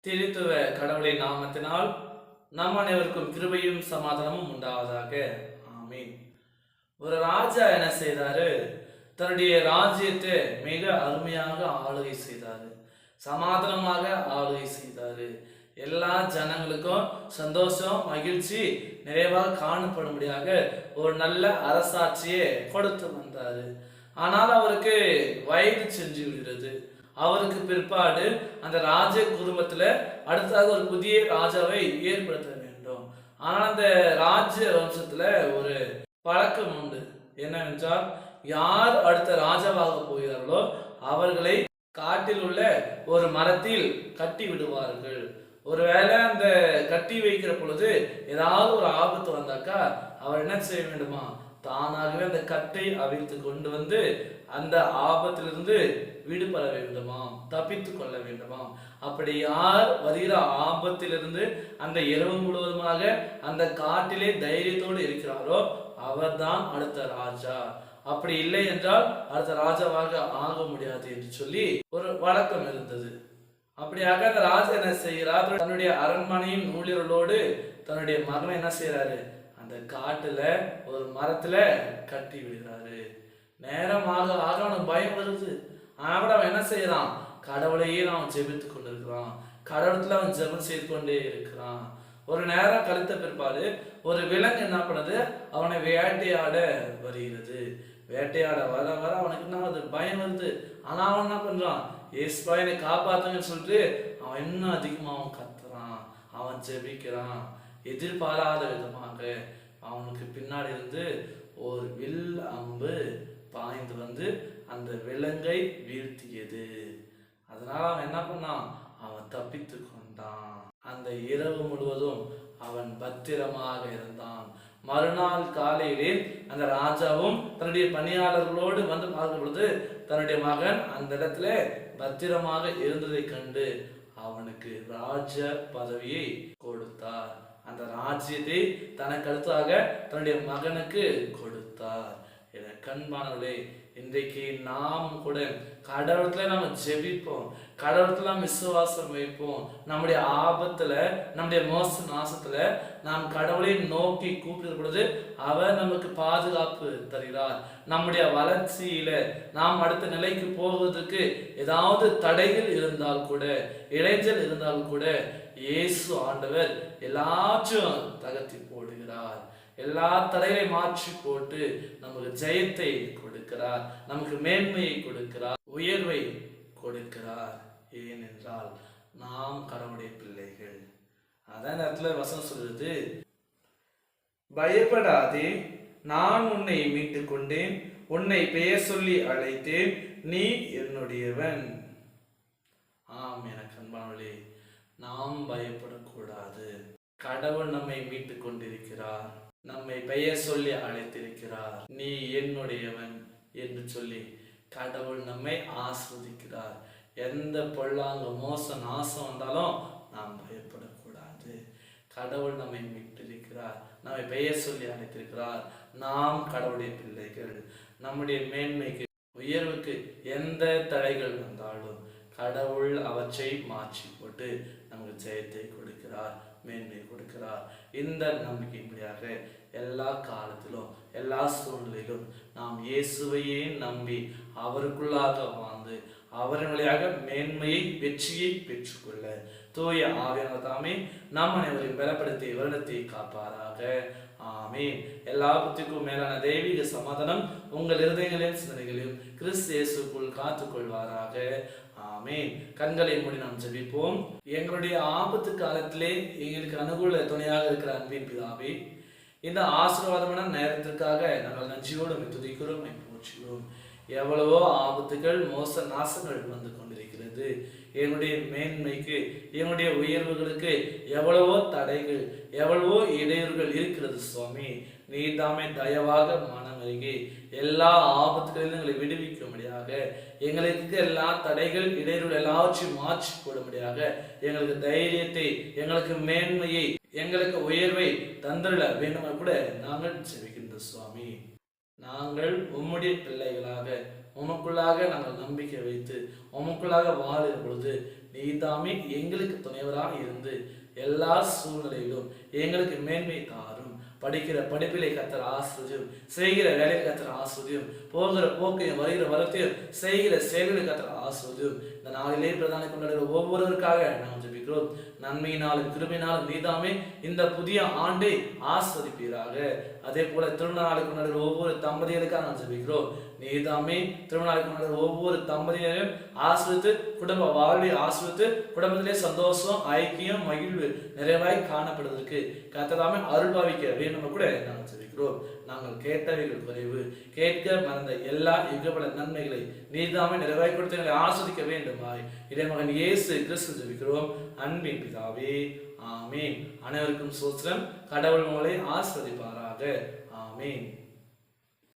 திரித்துவ கடவுளின் நாமத்தினால் நம் அனைவருக்கும் கிருபையும் சமாதானமும் உண்டாவதாக. ஆமீன். ஒரு ராஜா என்ன செய்தாரு? தன்னுடைய ராஜ்யத்தை மிக அருமையாக ஆளுகை செய்தாரு, சமாதானமாக ஆளுகை செய்தாரு. எல்லா ஜனங்களுக்கும் சந்தோஷம், மகிழ்ச்சி நிறைவாக காணப்படும்படியாக ஒரு நல்ல அரசாட்சியை கொடுத்து வந்தாரு. ஆனால் அவருக்கு வயது சென்று விடுகிறது. அவருக்கு பிற்பாடு அந்த ராஜ குடும்பத்துல அடுத்ததாக ஒரு புதிய ராஜாவை ஏற்படுத்த வேண்டும். ஆனால் அந்த ராஜ்ய வம்சத்துல ஒரு பழக்கம் உண்டு. என்னவென்றால், யார் அடுத்த ராஜாவாக போகிறார்களோ அவர்களை காட்டில் உள்ள ஒரு மரத்தில் கட்டி விடுவார்கள். ஒருவேளை அந்த கட்டி வைக்கிற பொழுது ஏதாவது ஒரு ஆபத்து வந்தாக்கா அவர் என்ன செய்ய வேண்டுமா? தானாகவே அந்த கட்டை அவிழ்த்து கொண்டு வந்து அந்த ஆபத்திலிருந்து விடுபட வேண்டுமாம், தப்பித்து கொள்ள வேண்டுமாம். அப்படி யார் வருகிற ஆபத்திலிருந்து அந்த இரவு முழுவதுமாக அந்த காட்டிலே தைரியத்தோடு இருக்கிறாரோ அவர்தான் அடுத்த ராஜா. அப்படி இல்லை என்றால் அடுத்த ராஜாவாக ஆக முடியாது என்று சொல்லி ஒரு வழக்கம் இருந்தது. அப்படியாக அந்த ராஜா என்ன செய்கிறார்? தன்னுடைய அரண்மனையின் ஊழியர்களோடு தன்னுடைய மகனை என்ன செய்யறாரு? அந்த காட்டுல ஒரு மரத்துல கட்டி விடுகிறாரு. நேரமாக ஆக அவனுக்கு பயம் வருது. அவன் என்ன செய்யறான்? கடவுளையே அவன் ஜெபித்து கொண்டிருக்கிறான். கடவுளத்துல அவன் ஜெபம் செய்து கொண்டே இருக்கிறான். ஒரு நேரம் கழித்த பிற்பாடு ஒரு விலங்கு என்ன பண்ணுது? அவனை வேட்டையாட வருகிறது. வேட்டையாட வர வர அவனுக்கு என்ன வருது? பயம் வருது. ஆனா அவன் என்ன பண்றான்? ஏசுப்பா என்னை காப்பாத்துங்கன்னு சொல்லிட்டு அவன் இன்னும் அதிகமா அவன் கத்துறான், அவன் ஜெபிக்கிறான். எதிர்பாராத விதமாக அவனுக்கு பின்னாடி இருந்து ஒரு வில் அம்பு பாய்ந்து வந்து அந்த விலங்கை வீழ்த்தியது. அதனால அவன் என்ன பண்ணான்? அவன் தப்பித்து கொண்டான். அந்த இரவு முழுவதும் அவன் பத்திரமாக இருந்தான். மறுநாள் காலையிலே அந்த ராஜாவும் தன்னுடைய பணியாளர்களோடு வந்து பார்க்கும் பொழுது தன்னுடைய மகன் அந்த இடத்துல பத்திரமாக இருந்ததை கண்டு அவனுக்கு ராஜ பதவியை கொடுத்தார். அந்த ராஜ்யத்தை தனக்கு அடுத்ததாக தன்னுடைய மகனுக்கு கொடுத்தார். என கண்பானவர்களே, இன்றைக்கு நாம் கூட கடவுளத்துல நம்ம ஜெபிப்போம், கடவுளத்துல நாம் விசுவாசம் வைப்போம். நம்முடைய ஆபத்துல, நம்முடைய மோச நாசத்துல நாம் கடவுளை நோக்கி கூப்பிடுற பொழுது அவர் நமக்கு பாதுகாப்பு தருகிறார். நம்முடைய வளர்ச்சியில நாம் அடுத்த நிலைக்கு போவதற்கு ஏதாவது தடைகள் இருந்தால் கூட, இடைஞ்சல் இருந்தால் கூட இயேசு ஆண்டவர் எல்லாச்சும் தகர்த்தி போடுகிறார். எல்லா தடைகளை மாற்றி போட்டு நமக்கு ஜெயத்தை கொடுக்கிறார், நமக்கு மேன்மையை கொடுக்கிறார், உயர்வை கொடுக்கிறார். ஏனென்றால் நாம் கடவுளுடைய பிள்ளைகள். அதான் இடத்துல வசனம் சொல்றது, பயப்படாதே, நான் உன்னை மீட்டு கொண்டேன், உன்னை பெயர் சொல்லி அழைத்தேன், நீ என்னுடையவன். ஆம் என கண்பானவர்களே, நாம் பயப்படக்கூடாது. கடவுள் நம்மை மீட்டு கொண்டிருக்கிறார், நம்மை பெயர் சொல்லி அழைத்திருக்கிறார். நீ என்னுடையவன் என்று சொல்லி கடவுள் நம்மை ஆஸ்வதிக்கிறார். எந்த பொல்லாங்க மோச நாசம் வந்தாலும் நாம் பயப்படக்கூடாது. கடவுள் நம்மை மீட்டிருக்கிறார், நம்மை பெயர் சொல்லி அழைத்திருக்கிறார். நாம் கடவுளுடைய பிள்ளைகள். நம்முடைய மேன்மைக்கு, உயர்வுக்கு எந்த தடைகள் வந்தாலும் கடவுள் அவற்றை மாற்றி போட்டு நமக்கு ஜெயத்தை கொடுக்கிறார், மேன்மை கொடுக்கிறார். இந்த நம்பிக்கையின்படியாக எல்லா காலத்திலும் எல்லா சூழ்நிலையிலும் நாம் இயேசுவையே நம்பி அவருக்குள்ளாக வாழ்ந்து அவரின் வழியாக மேன்மையை, வெற்றியை பெற்றுக்கொள்ள தூய ஆவியானவர் தாமே நம் அனைவரையும் பலப்படுத்தி வருடத்தை காப்பாராக. ஆமீன். எல்லா புத்திக்கும் மேலான தெய்வீக சமாதானம் உங்கள் இருதயங்களையும் சிந்தனைகளையும் கிறிஸ்து இயேசுக்குள் காத்துக்கொள்வாராக. ஆமீன். கண்களை மூடி நாம் ஜெபிப்போம். எங்களுடைய ஆபத்து காலத்திலே எங்களுக்கு அனுகூல துணையாக இருக்கிற அன்பின் பிதாவே, இந்த ஆசீர்வாதமான நேரத்திற்காக நாங்கள் நன்றியோடு துதிக்கிறோம், போற்றுகிறோம். எவ்வளவோ ஆபத்துகள், மோச நாசங்கள் வந்து கொண்டிருக்கிறது. என்னுடைய மேன்மைக்கு, என்னுடைய உயர்வுகளுக்கு எவ்வளவோ தடைகள், எவ்வளவோ இடையூறுகள் இருக்கிறது. சுவாமி, நீர் தாமே தயவாக மனமிறங்கி எல்லா ஆபத்துகளிலும் எங்களை விடுவிக்கும்படியாக, எங்களுக்கு எல்லா தடைகள், இடையூறுகள் எல்லாவற்றையும் மாற்றி போடும்படியாக எங்களுக்கு தைரியத்தை, எங்களுக்கு மேன்மையை, எங்களுக்கு உயர்வை தந்துள்ள வேண்டுமா கூட நாங்கள் ஜெபிக்கின்ற சுவாமி. நாங்கள் உம்முடைய பிள்ளைகளாக உமக்குள்ளாக நாங்கள் நம்பிக்கை வைத்து உமக்குள்ளாக வாழும் பொழுது நீதாமே எங்களுக்கு துணைவராக இருந்து எல்லா சூழ்நிலையிலும் எங்களுக்கு மேன்மை தாரும். படிக்கிற படிப்பிலே கர்த்தர் ஆசீர்வதியும், செய்கிற வேலையை கர்த்தர் ஆசீர்வதியும், போகிற போக்கையும் வருகிற வரத்தையும் செய்கிற செயல்களை கர்த்தர் ஆசீர்வதியும். இந்த நாளிலே பிரதான கொண்டாடுகிற ஒவ்வொருவருக்காக நாம் ஜெபிக்கிறோம். நன்மையினாலும் கிருபையினாலும் நீதாமே இந்த புதிய ஆண்டை ஆஸ்வதிப்பீராக. அதே போல திருமண நாளை கொண்டாடுகிற ஒவ்வொரு தம்பதிகளுக்காக நாம் ஜெபிக்கிறோம். நீதாமே திருமண நாளை கொண்டாடுகிற ஒவ்வொரு தம்பதியரையும் ஆஸ்வதித்து குடும்ப வாழ்வை ஆஸ்வதித்து குடும்பத்திலே சந்தோஷம், ஐக்கியம், மகிழ்வு நிறைவாய் காணப்படுவதற்கு கர்த்தராமே அருள்பாவிக்க வேண்டும் கூட நாங்கள் ஜெபிக்கிறோம். நாங்கள் கேட்டவைகள் குறைவு, கேட்க மறந்த எல்லா யுகபல நன்மைகளை நீதாமே நிறைவாய் கொடுத்து எங்களை ஆஸ்வதிக்க வேண்டுமாய் இறைமகன் இயேசு கிறிஸ்து ஜெபிக்கிறோம். அன்பின் பிதாவே, ஆமீன். அனைவருக்கும் சோத்திரம். கடவுள் உங்களை ஆஸ்வதிப்பாராக. ஆமீன்.